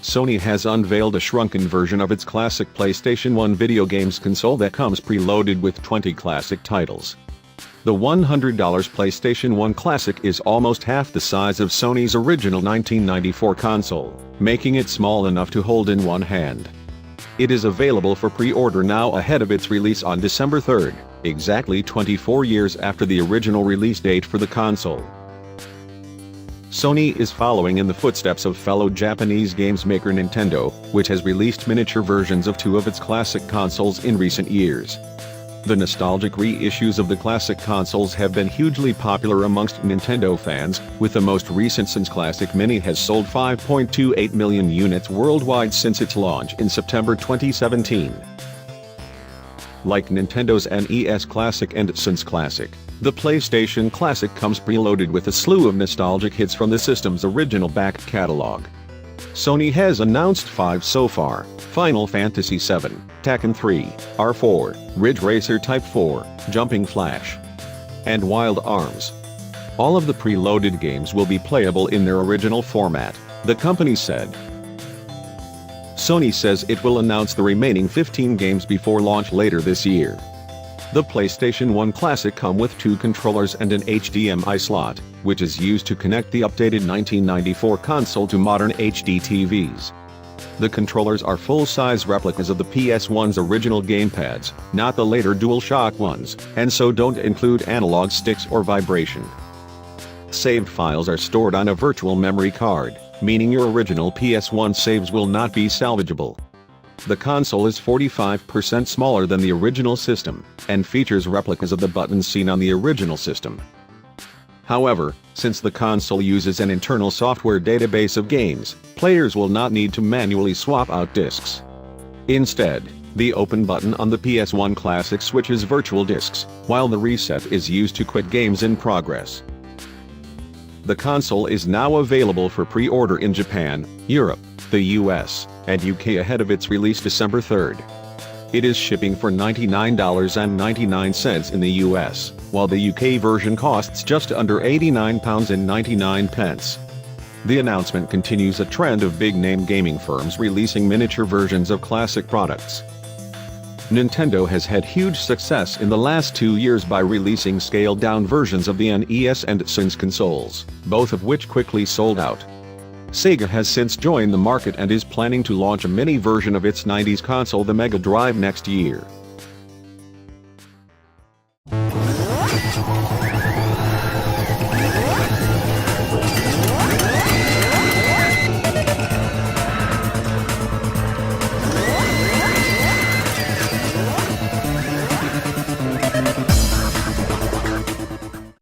Sony has unveiled a shrunken version of its classic PlayStation 1 video games console that comes preloaded with 20 classic titles. The $100 PlayStation 1 Classic is almost half the size of Sony's original 1994 console, making it small enough to hold in one hand. It is available for pre-order now ahead of its release on December 3rd, exactly 24 years after the original release date for the console. Sony is following in the footsteps of fellow Japanese games maker Nintendo, which has released miniature versions of two of its classic consoles in recent years. The nostalgic reissues of the classic consoles have been hugely popular amongst Nintendo fans, with the most recent SNES Classic Mini has sold 5.28 million units worldwide since its launch in September 2017. Like Nintendo's NES Classic and SNES Classic, the PlayStation Classic comes preloaded with a slew of nostalgic hits from the system's original back catalog. Sony has announced 5 so far: Final Fantasy VII, Tekken 3, R4, Ridge Racer Type 4, Jumping Flash, and Wild Arms. All of the preloaded games will be playable in their original format, the company said. Sony says it will announce the remaining 15 games before launch later this year. The PlayStation 1 Classic comes with 2 controllers and an HDMI slot, which is used to connect the updated 1994 console to modern HD TVs. The controllers are full-size replicas of the PS1's original gamepads, not the later DualShock ones, and so don't include analog sticks or vibration. Saved files are stored on a virtual memory card, meaning your original PS1 saves will not be salvageable. The console is 45% smaller than the original system, and features replicas of the buttons seen on the original system. However, since the console uses an internal software database of games, players will not need to manually swap out discs. Instead, the open button on the PS1 Classic switches virtual discs, while the reset is used to quit games in progress. The console is now available for pre-order in Japan, Europe, the US, and UK ahead of its release December 3rd. It is shipping for $99.99 in the US, while the UK version costs just under £89.99. The announcement continues a trend of big-name gaming firms releasing miniature versions of classic products. Nintendo has had huge success in the last 2 years by releasing scaled-down versions of the NES and SNES consoles, both of which quickly sold out. Sega has since joined the market and is planning to launch a mini version of its 90s console, the Mega Drive, next year.